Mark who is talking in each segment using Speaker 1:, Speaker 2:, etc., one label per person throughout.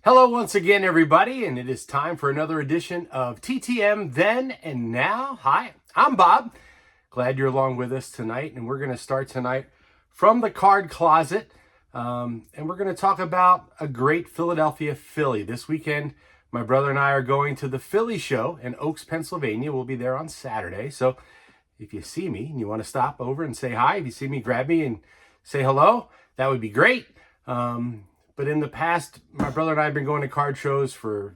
Speaker 1: Hello once again, everybody, and it is time for another edition of TTM Then and Now. Hi, I'm Bob. Glad you're along with us tonight, and we're going to start tonight from the card closet, and we're going to talk about a great Philadelphia Philly. This weekend, my brother and I are going to the Philly show in Oaks, Pennsylvania. We'll be there on Saturday, so if you see me and you want to stop over and say hi, if you see me, grab me and say hello, that would be great. But in the past, my brother and I have been going to card shows for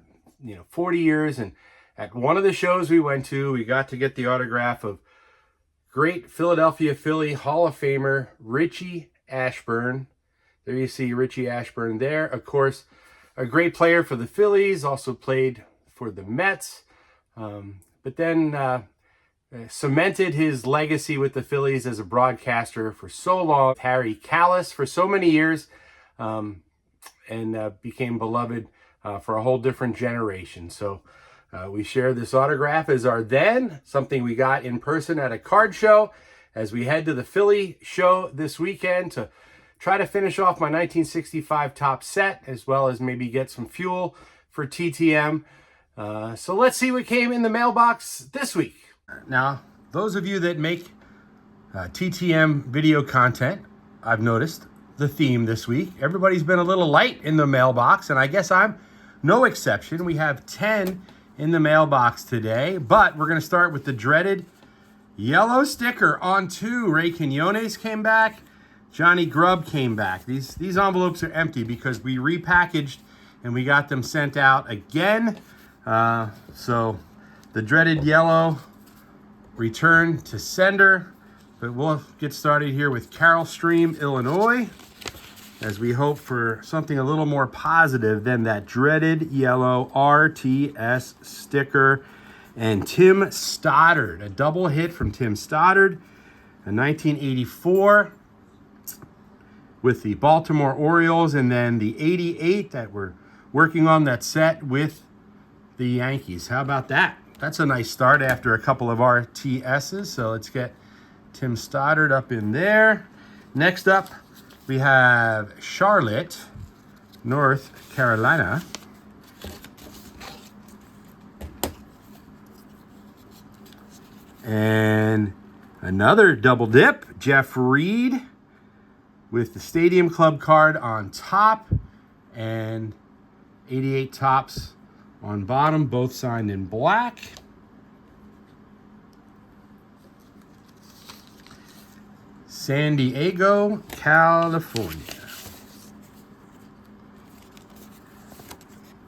Speaker 1: 40 years, and at one of the shows we went to, we got to get the autograph of great Philadelphia Philly Hall of Famer Richie Ashburn. There you see Richie Ashburn there. Of course, a great player for the Phillies, also played for the Mets, but then cemented his legacy with the Phillies as a broadcaster for so long. Harry Callis for so many years. And became beloved for a whole different generation. So we share this autograph as our then, something we got in person at a card show as we head to the Philly show this weekend to try to finish off my 1965 top set, as well as maybe get some fuel for TTM. So let's see what came in the mailbox this week. Now, those of you that make TTM video content, I've noticed the theme this week. Everybody's been a little light in the mailbox, and I guess I'm no exception. We have 10 in the mailbox today, but we're going to start with the dreaded yellow sticker on 2. Ray Quinones came back. Johnny Grubb came back. These envelopes are empty because we repackaged and we got them sent out again. So the dreaded yellow return to sender. But we'll get started here with Carroll Stream, Illinois, as we hope for something a little more positive than that dreaded yellow RTS sticker. And Tim Stoddard, a double hit from Tim Stoddard in 1984 with the Baltimore Orioles, and then the 88 that we're working on that set with the Yankees. How about that? That's a nice start after a couple of RTSs. So let's get Tim Stoddard up in there. Next up, we have Charlotte, North Carolina. And another double dip, Jeff Reed with the Stadium Club card on top and 88 tops on bottom, both signed in black. San Diego, California.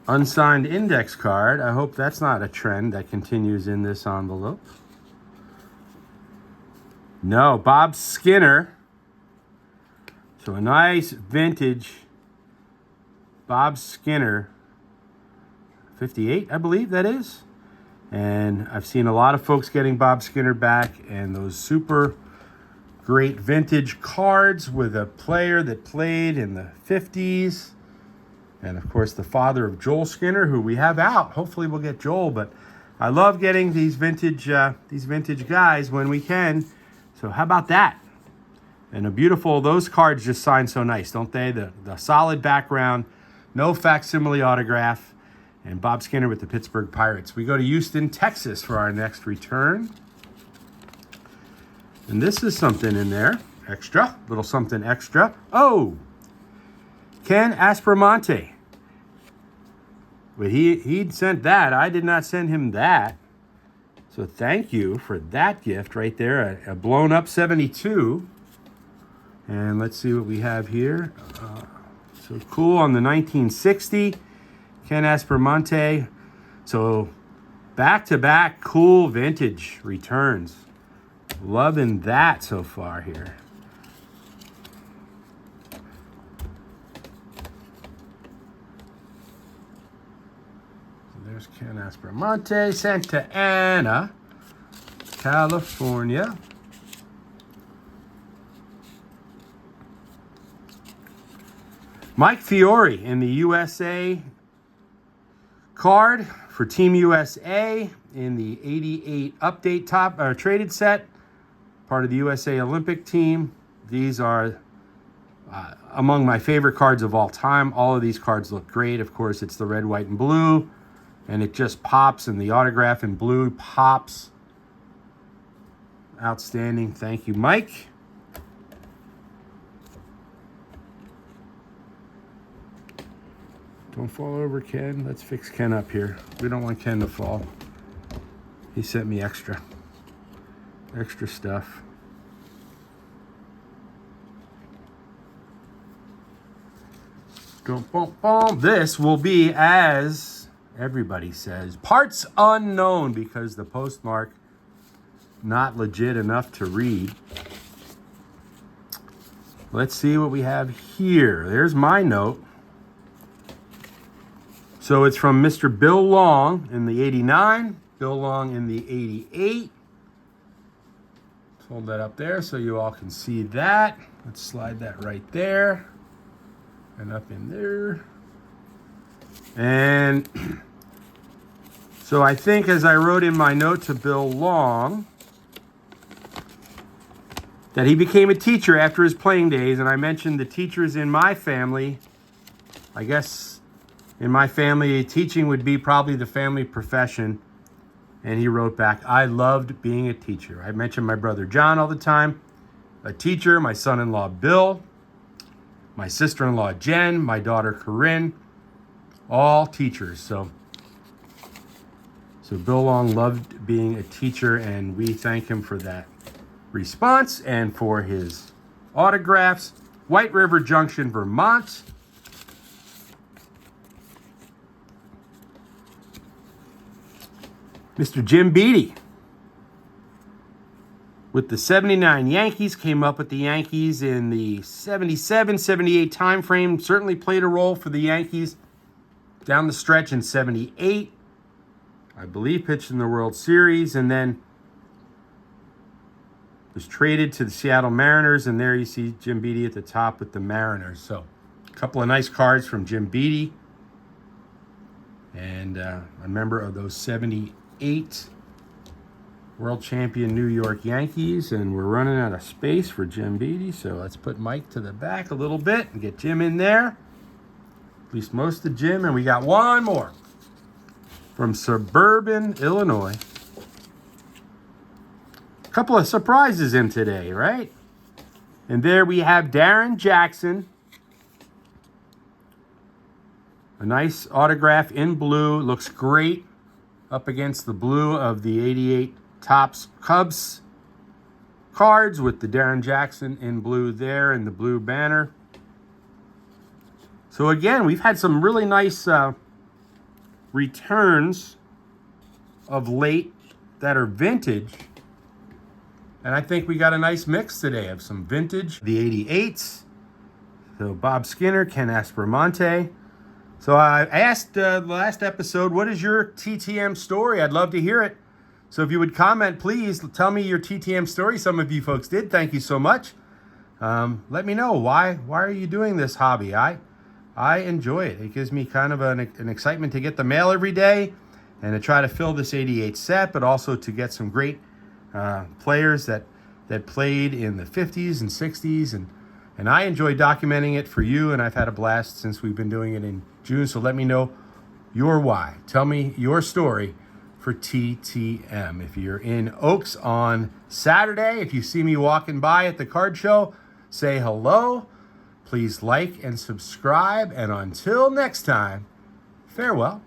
Speaker 1: Unsigned index card. I hope that's not a trend that continues in this envelope. No, Bob Skinner. So a nice vintage Bob Skinner. 58, I believe that is. And I've seen a lot of folks getting Bob Skinner back, and those super great vintage cards with a player that played in the 50s. And, of course, the father of Joel Skinner, who we have out. Hopefully we'll get Joel. But I love getting these vintage guys when we can. So how about that? And a beautiful, those cards just sign so nice, don't they? The solid background, no facsimile autograph. And Bob Skinner with the Pittsburgh Pirates. We go to Houston, Texas for our next return. And this is something in there, extra, little something extra. Oh, Ken Aspermonte. But he'd sent that. I did not send him that. So thank you for that gift right there, a blown up 72. And let's see what we have here. So cool on the 1960, Ken Aspermonte. So back-to-back cool vintage returns. Loving that so far here. So there's Ken Aspermonte, Santa Ana, California. Mike Fiore in the USA card for Team USA in the 88 update top traded set. Part of the USA Olympic team. These are among my favorite cards of all time. All of these cards look great. Of course, it's the red, white, and blue, and it just pops, and the autograph in blue pops. Outstanding. Thank you, Mike. Don't fall over, Ken. Let's fix Ken up here. We don't want Ken to fall. He sent me extra stuff. This will be, as everybody says, parts unknown, because the postmark not legit enough to read. Let's see what we have here. There's my note. So it's from Mr. Bill Long in the 89, Bill Long in the 88. Let's hold that up there so you all can see that. Let's slide that right there and up in there. And so I think, as I wrote in my note to Bill Long, that he became a teacher after his playing days. And I mentioned the teachers in my family. I guess in my family, teaching would be probably the family profession. And he wrote back, I loved being a teacher. I mentioned my brother John all the time, a teacher, my son-in-law Bill, my sister-in-law Jen, my daughter Corinne, all teachers. So Bill Long loved being a teacher, and we thank him for that response and for his autographs. White River Junction, Vermont. Mr. Jim Beattie with the 79 Yankees, came up with the Yankees in the 77, 78 time frame. Certainly played a role for the Yankees down the stretch in 78. I believe pitched in the World Series, and then was traded to the Seattle Mariners, and there you see Jim Beattie at the top with the Mariners. So a couple of nice cards from Jim Beattie, and a member of those 78 world champion New York Yankees. And we're running out of space for Jim Beattie, so let's put Mike to the back a little bit and get Jim in there, at least most of Jim. And we got one more from suburban Illinois. A couple of surprises in today, right? And there we have Darren Jackson. A nice autograph in blue. Looks great up against the blue of the 88 Topps Cubs cards, with the Darren Jackson in blue there and the blue banner. So again, we've had some really nice returns of late that are vintage. And I think we got a nice mix today of some vintage, the 88s. So Bob Skinner, Ken Aspermonte. So I asked the last episode, what is your TTM story? I'd love to hear it. So if you would comment, please tell me your TTM story. Some of you folks did. Thank you so much. Let me know why are you doing this hobby? I enjoy it. It gives me kind of an excitement to get the mail every day and to try to fill this 88 set, but also to get some great players that played in the 50s and 60s, and I enjoy documenting it for you, and I've had a blast since we've been doing it in June. So let me know your why. Tell me your story for TTM. If you're in Oaks on Saturday, if you see me walking by at the card show, say hello. Please like and subscribe, and until next time, farewell.